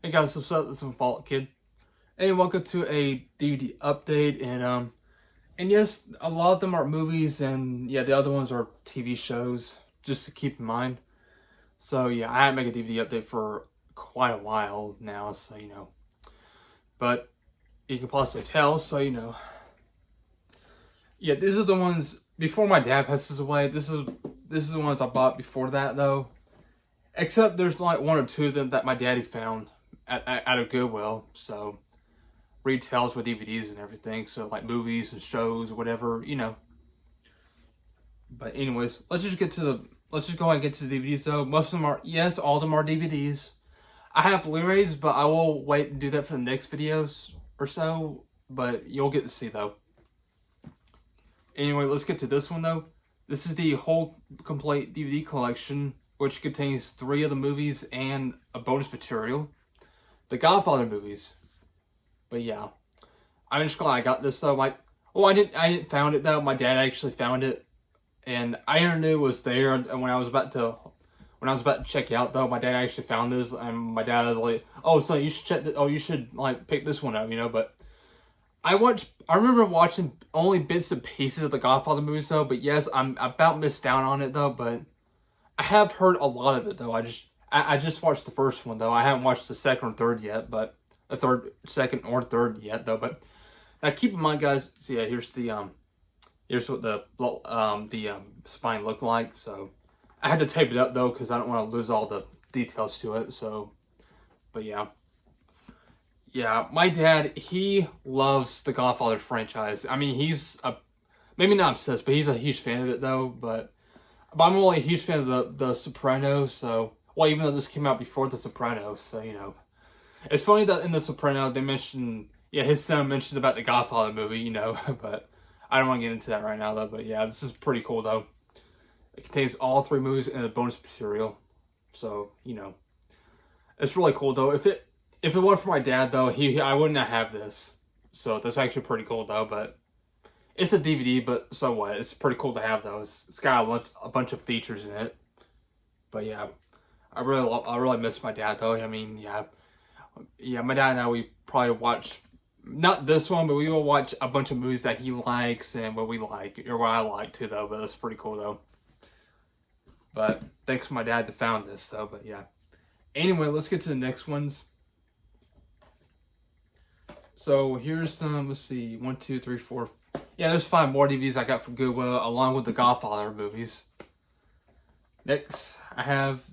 Hey guys, what's up? This is Fault Kid. Hey, welcome to a DVD update, and yes, a lot of them are movies, and yeah, the other ones are TV shows. Just to keep in mind. So yeah, I haven't made a DVD update for quite a while now, so but you can possibly tell, so yeah, these are the ones before my dad passes away. This is the ones I bought before that though. Except there's like one or two of them that my daddy found at a Goodwill. So retails with DVDs and everything. So like movies and shows, whatever. But anyways, let's just go ahead and get to the DVDs though. Most of them are, yes, all of them are DVDs. I have Blu-rays, but I will wait and do that for the next videos or so. But you'll get to see though. Anyway, let's get to this one though. This is the whole complete DVD collection, which contains 3 of the movies and a bonus material. The Godfather movies. But yeah. I'm just glad I got this though. I didn't found it though. My dad actually found it. And I never knew it was there. And when I was about to check out though, my dad actually found this, and my dad was like, "Oh, so you should check this. Oh, you should like pick this one up, But I remember watching only bits and pieces of the Godfather movies though. But yes, I'm about missed out on it though. But I have heard a lot of it though. I just watched the first one though. I haven't watched the second or third yet, but second or third yet though. But now keep in mind, guys. So yeah, here's what the spine looked like. So I had to tape it up though because I don't want to lose all the details to it. So, but yeah, my dad, he loves the Godfather franchise. I mean, maybe not obsessed, but he's a huge fan of it though. But I'm only a huge fan of the Sopranos. So, well, even though this came out before the Sopranos, so it's funny that in the Sopranos they mentioned, his son mentioned about the Godfather movie, but I don't want to get into that right now though. But yeah, this is pretty cool though. It contains all 3 movies and a bonus material, so it's really cool though. If it weren't for my dad though, I wouldn't have this. So that's actually pretty cool though. But it's a DVD, but so what? It's pretty cool to have though. It's got a bunch of features in it. But yeah, I really miss my dad though. I mean, my dad and I, we probably watch, not this one, but we will watch a bunch of movies that he likes and what we like, or what I like too though. But that's pretty cool though. But thanks to my dad to found this though. But yeah. Anyway, let's get to the next ones. So here's some, let's see, 1, 2, 3, 4. Yeah, there's 5 more DVDs I got from Goodwill along with the Godfather movies. Next, I have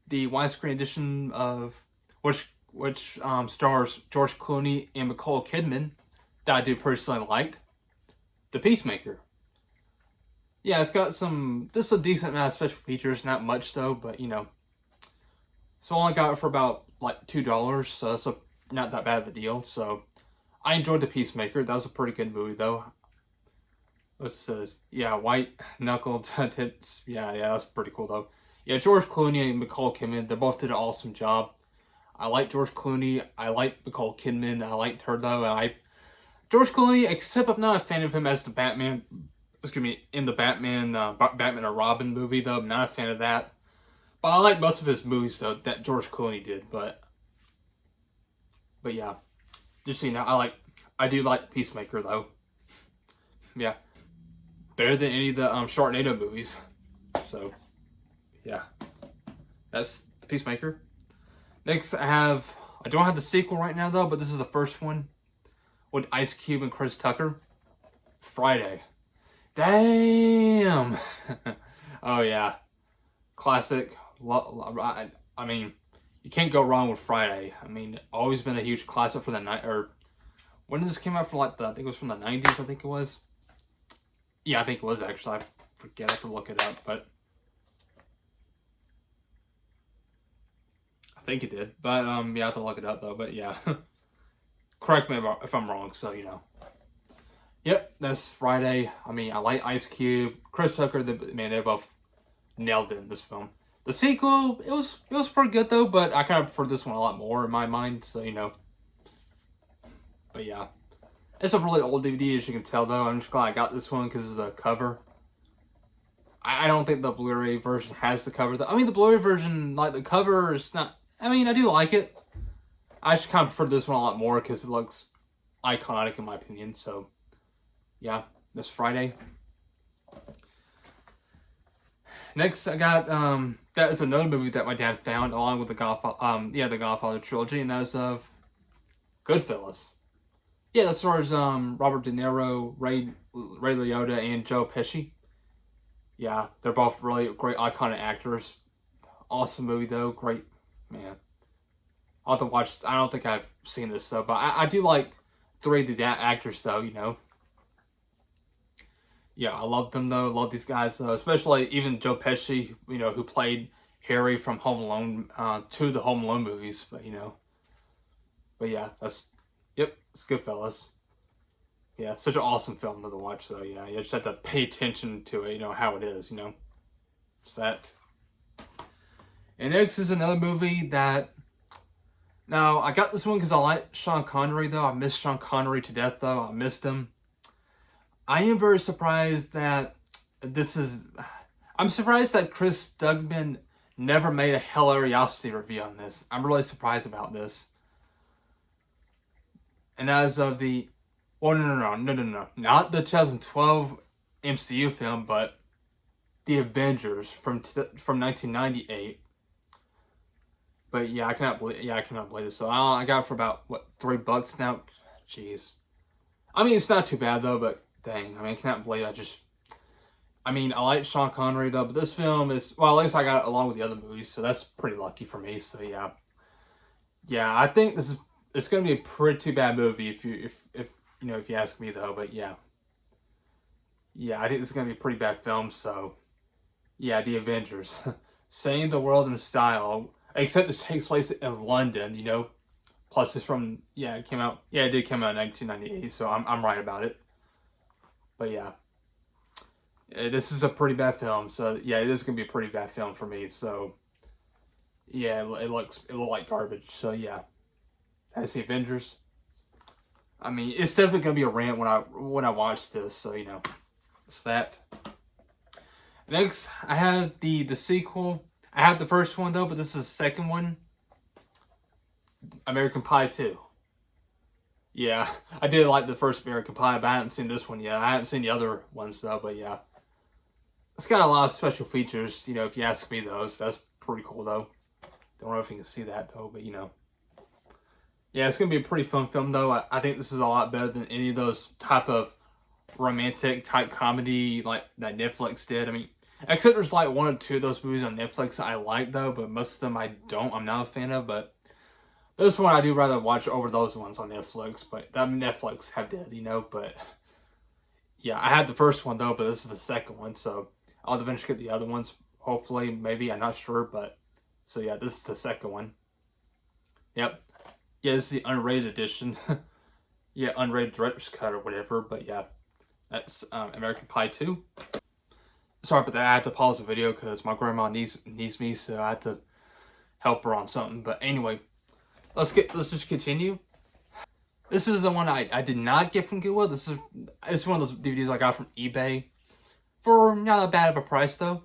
the widescreen edition of which stars George Clooney and Nicole Kidman that I do personally liked. The Peacemaker. Yeah, it's got just a decent amount of special features, not much though, but So I only got it for about like $2, so that's not that bad of a deal. So I enjoyed The Peacemaker. That was a pretty good movie though. What's it says? Yeah, white knuckled tits. Yeah, that's pretty cool though. Yeah, George Clooney and Nicole Kidman, they both did an awesome job. I like George Clooney. I like Nicole Kidman. I liked her though. George Clooney, except I'm not a fan of him as the Batman. Excuse me, in the Batman and Robin movie though. I'm not a fan of that. But I like most of his movies though that George Clooney did. But yeah, just so you know, I do like Peacemaker though. Yeah, better than any of the Sharknado movies. So yeah, that's the Peacemaker. Next, I don't have the sequel right now though, but this is the first one with Ice Cube and Chris Tucker. Friday. Damn. Oh yeah, classic. I mean, you can't go wrong with Friday. I mean, always been a huge classic for the night. Or when did this came out? From I think it was from the 90s. I think it was. Yeah, I think it was actually. I forget. I have to look it up, but I think it did. But yeah, I have to look it up though. But yeah, correct me if I'm wrong. So Yep, that's Friday. I mean, I like Ice Cube, Chris Tucker. They both nailed it in this film. The sequel, it was pretty good though, but I kind of prefer this one a lot more in my mind. So But yeah, it's a really old DVD as you can tell though. I'm just glad I got this one because of the cover. I don't think the Blu-ray version has the cover though. I mean, the Blu-ray version, like the cover is not I mean, I do like it. I just kind of prefer this one a lot more because it looks iconic in my opinion. So, yeah, this Friday. Next, I got that is another movie that my dad found along with the the Godfather trilogy, and that's Goodfellas. Yeah, that stars Robert De Niro, Ray Liotta, and Joe Pesci. Yeah, they're both really great iconic actors. Awesome movie though, great man. I'll have to watch. I don't think I've seen this though, but I do like three of the actors though. Yeah, I love them though. Love these guys though, especially even Joe Pesci. Who played Harry from Home Alone, two of the Home Alone movies. But yeah, it's Goodfellas. Yeah, such an awesome film to watch though. Yeah, you just have to pay attention to it. How it is. It's that. And next is another movie that. Now I got this one because I like Sean Connery though. I miss Sean Connery to death though. I missed him. I am very surprised that this is. I'm surprised that Chris Duggan never made a hilariosity review on this. I'm really surprised about this. And as of the. Well, no. Not the 2012 MCU film, but The Avengers from 1998. But yeah, I cannot believe this. So I got it for about $3 now. Jeez. I mean, it's not too bad though, but dang, I cannot believe I like Sean Connery though, but this film is, well, at least I got it along with the other movies, so that's pretty lucky for me. So yeah, I think it's gonna be a pretty bad movie if you ask me though. But yeah, I think this is gonna be a pretty bad film. So yeah, The Avengers, saving the world in style. Except this takes place in London, Plus, it's from it came out. Yeah, it did come out in 1998, so I'm right about it. But yeah, this is a pretty bad film. So yeah, it is gonna be a pretty bad film for me. So yeah, it looks like garbage. So yeah, that's The Avengers. It's definitely gonna be a rant when I watch this. So it's that. Next, I have the sequel. I have the first one though, but this is the second one. American Pie 2. Yeah, I did like the first American Pie, but I haven't seen this one yet. I haven't seen the other ones though, but yeah. It's got a lot of special features, if you ask me though. So that's pretty cool though. Don't know if you can see that though, but Yeah, it's going to be a pretty fun film though. I think this is a lot better than any of those type of romantic type comedy like that Netflix did. Except there's like one or two of those movies on Netflix that I like though, but most of them I don't. I'm not a fan of, but this one I do rather watch over those ones on Netflix. But Netflix have did, But yeah, I had the first one though, but this is the second one, so I'll eventually get the other ones. Hopefully, maybe, I'm not sure, but so yeah, this is the second one. Yep. Yeah, this is the unrated edition. Yeah, unrated director's cut or whatever. But yeah, that's American Pie 2. Sorry about that. I had to pause the video because my grandma needs me, so I had to help her on something. But anyway, let's just continue. This is the one I did not get from Goodwill. It's one of those DVDs I got from eBay for not that bad of a price though.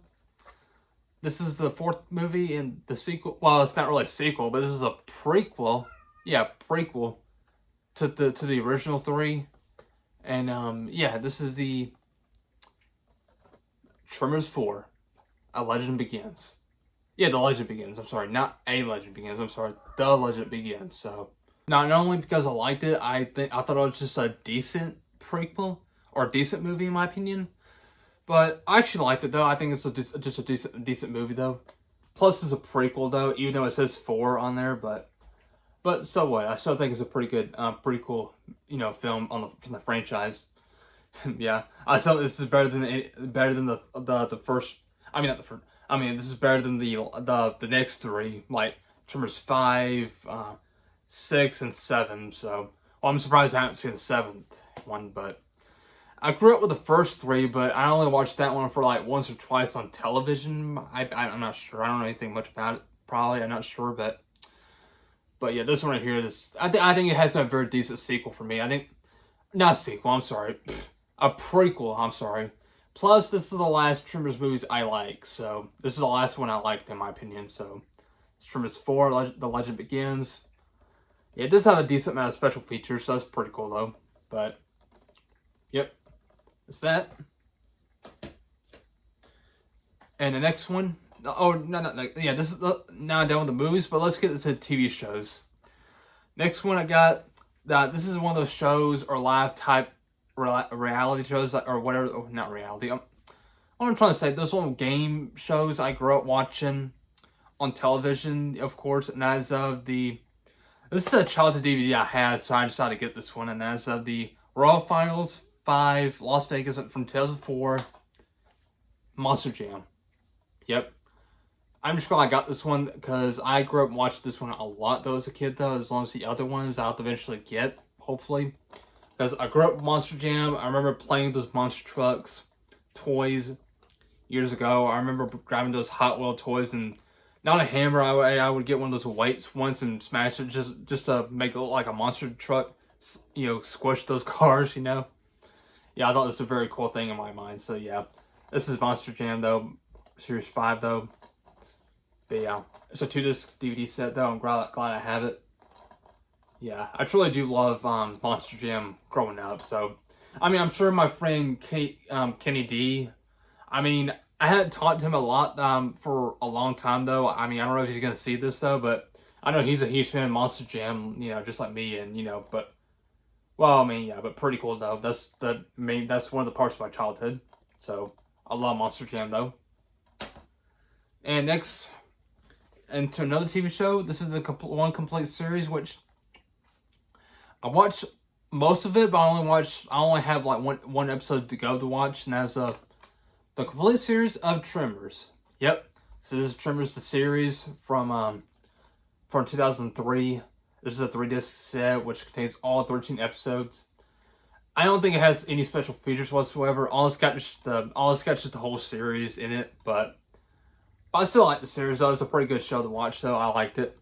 This is the fourth movie in the sequel. Well, it's not really a sequel, but this is a prequel. Yeah, prequel to the original three. And yeah, this is the Tremors 4. A Legend Begins. Yeah, The Legend Begins. I'm sorry, not A Legend Begins. I'm sorry, The Legend Begins. So, not only because I liked it, I thought it was just a decent prequel or a decent movie in my opinion. But I actually liked it though. I think it's just a decent movie though. Plus, it's a prequel though, even though it says 4 on there. But so what? I still think it's a pretty good, pretty cool, film from the franchise. Yeah, I thought this is better than the first. Not the first. This is better than the next three, like Tremors 5, 6, and 7. So, well, I'm surprised I haven't seen the 7th one, but I grew up with the first 3, but I only watched that one for like once or twice on television. I'm not sure. I don't know anything much about it. Probably, I'm not sure, but yeah, this one right here, I think it has a very decent sequel for me. I think not a sequel. I'm sorry, a prequel. I'm sorry. Plus, this is the last Tremors movies I like, so this is the last one I liked in my opinion. So Tremors 4, The Legend Begins. Yeah, it does have a decent amount of special features, so that's pretty cool though. But, yep, it's that. And the next one, oh, no, yeah, this is, now I'm done with the movies, but let's get into TV shows. Next one I got, this is one of those shows or live type reality shows, or whatever, oh, not reality, what I'm trying to say, those little game shows I grew up watching on television, of course, and as of this is a childhood DVD I had, so I decided to get this one, and as of the Royal Finals 5, Las Vegas from 2004, Monster Jam. Yep. I'm just glad I got this one because I grew up and watched this one a lot though as a kid though, as long as the other ones I'll eventually get, hopefully. Because I grew up with Monster Jam. I remember playing those monster trucks toys years ago. I remember grabbing those Hot Wheel toys and not a hammer. I would get one of those weights once and smash it just to make it look like a monster truck. You know, squish those cars, you know. Yeah, I thought this was a very cool thing in my mind. So yeah, this is Monster Jam though. Series 5 though. But yeah, it's a 2-disc DVD set though. I'm glad I have it. Yeah, I truly do love Monster Jam growing up. So, I mean, I'm sure my friend Kenny D, I mean, I hadn't talked to him a lot for a long time though. I mean, I don't know if he's gonna see this though, but I know he's a huge fan of Monster Jam, you know, just like me, and you know, but well, I mean, yeah, but pretty cool though. That's one of the parts of my childhood. So I love Monster Jam though. And next, into another TV show. This is the one complete series, which I watched most of it, but I only have like one episode to go to watch, and that's the complete series of Tremors. Yep. So this is Tremors the series from 2003. This is a 3-disc set which contains all 13 episodes. I don't think it has any special features whatsoever. All it's got just the whole series in it, but I still like the series though. It's a pretty good show to watch though. I liked it.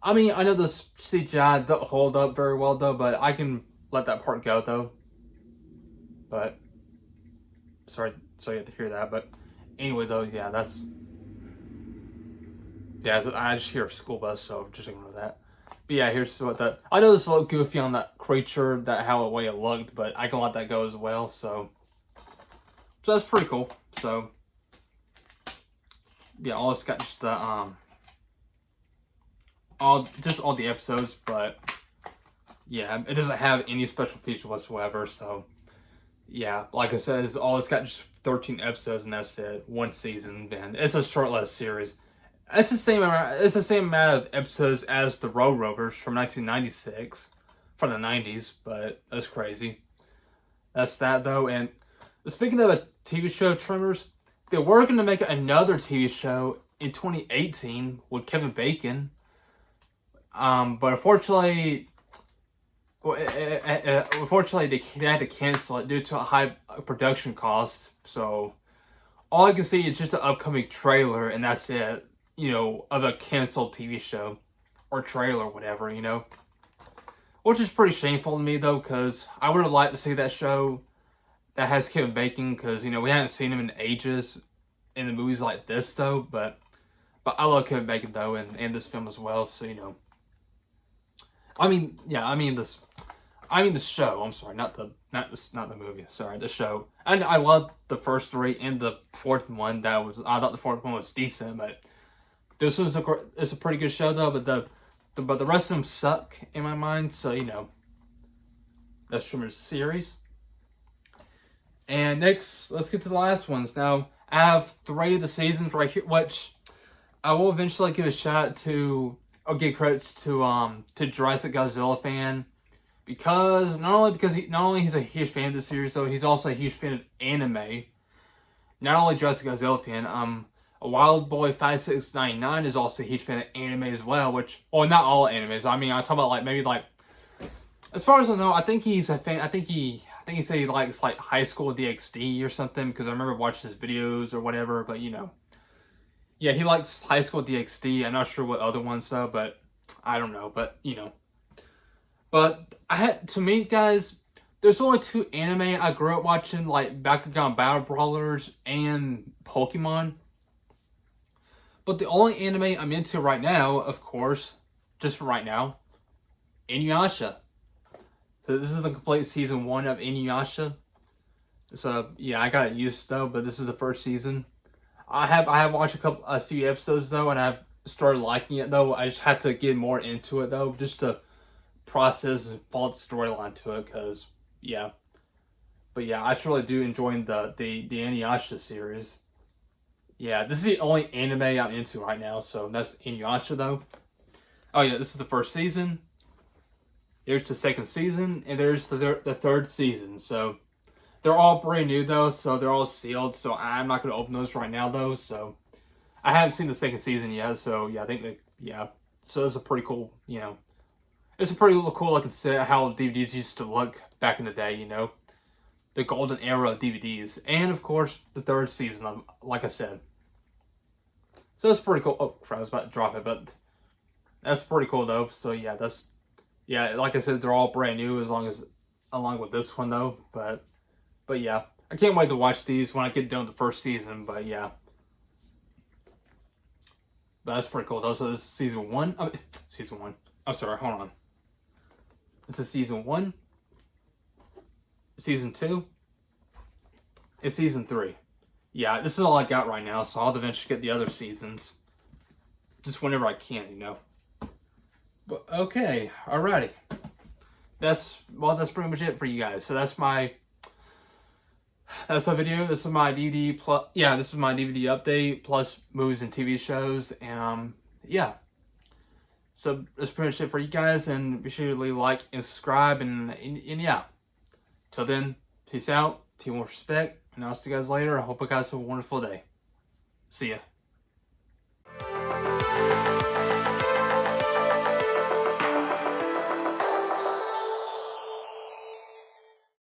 I mean, I know the CGI don't hold up very well though, but I can let that part go though. But sorry you have to hear that. But anyway though, yeah, I just hear a school bus, so just ignore that. But yeah, here's what I know this looked goofy on that creature, how the way it looked, but I can let that go as well. So that's pretty cool. So yeah, all it's got just the all the episodes, but yeah, it doesn't have any special features whatsoever. So yeah, like I said, it's got just 13 episodes, and that's it, one season. And it's a short-lived series. It's the same amount of episodes as the Road Rovers from 1996, from the 90s, but that's crazy. That's that though. And speaking of a TV show, Tremors, they were going to make another TV show in 2018 with Kevin Bacon, but unfortunately, they had to cancel it due to a high production cost. So all I can see is just an upcoming trailer, and that's it. You know, of a canceled TV show or trailer, whatever. You know, which is pretty shameful to me though, because I would have liked to see that show that has Kevin Bacon, because you know we haven't seen him in ages in the movies like this though. But I love Kevin Bacon though, and this film as well. So you know, I mean the show. I'm sorry, not the movie. Sorry, the show. And I love the first 3 and the fourth one. I thought the fourth one was decent, but this was it's a pretty good show though. But the rest of them suck in my mind. So you know, that's Tremors series. And next, let's get to the last ones. Now I have 3 of the seasons right here, which I will eventually give a shout out to. I'll give credits to Jurassic Godzilla fan, because not only he's a huge fan of the series though, he's also a huge fan of anime. Not only Jurassic Godzilla fan, a Wild Boy 5699 is also a huge fan of anime as well. Which, well, not all animes. I mean, I talk about maybe as far as I know, I think he's a fan. I think he said he likes like High School DxD or something, because I remember watching his videos or whatever. But you know, yeah, he likes High School DxD. I'm not sure what other ones though, but I don't know. But you know, but to me, guys, there's only 2 anime I grew up watching, like Bakugan Battle Brawlers and Pokemon. But the only anime I'm into right now, of course, just for right now, Inuyasha. So this is the complete season 1 of Inuyasha. So yeah, I got used though, but this is the first season. I have watched a few episodes though, and I've started liking it though. I just had to get more into it though, just to process and follow the storyline to it. Cause yeah, but yeah, I really do enjoy the Inuyasha series. Yeah, this is the only anime I'm into right now, so that's Inuyasha though. Oh yeah, this is the first season. There's the second season, and there's the third season. So they're all brand new though, so they're all sealed. So I'm not gonna open those right now though. So I haven't seen the second season yet. So yeah, I think that yeah. So it's a pretty cool, it's a pretty cool looking set how DVDs used to look back in the day. The golden era of DVDs, and of course the third season. Like I said, so that's pretty cool. Oh crap, I was about to drop it, but that's pretty cool though. So yeah, like I said, they're all brand new along with this one though. But yeah, I can't wait to watch these when I get done with the first season. But yeah, but that's pretty cool though. So this is season 1. Season 1. I'm sorry, hold on. This is season 1, season 2, and season 3. Yeah, this is all I got right now, so I'll eventually get the other seasons. Just whenever I can. But okay, alrighty. That's pretty much it for you guys. So that's my video. This is my DVD plus. Yeah, this is my DVD update plus movies and TV shows. And yeah. So that's pretty much it for you guys. And be sure to like and subscribe. And yeah. Till then, peace out. Team with respect. And I'll see you guys later. I hope you guys have a wonderful day. See ya.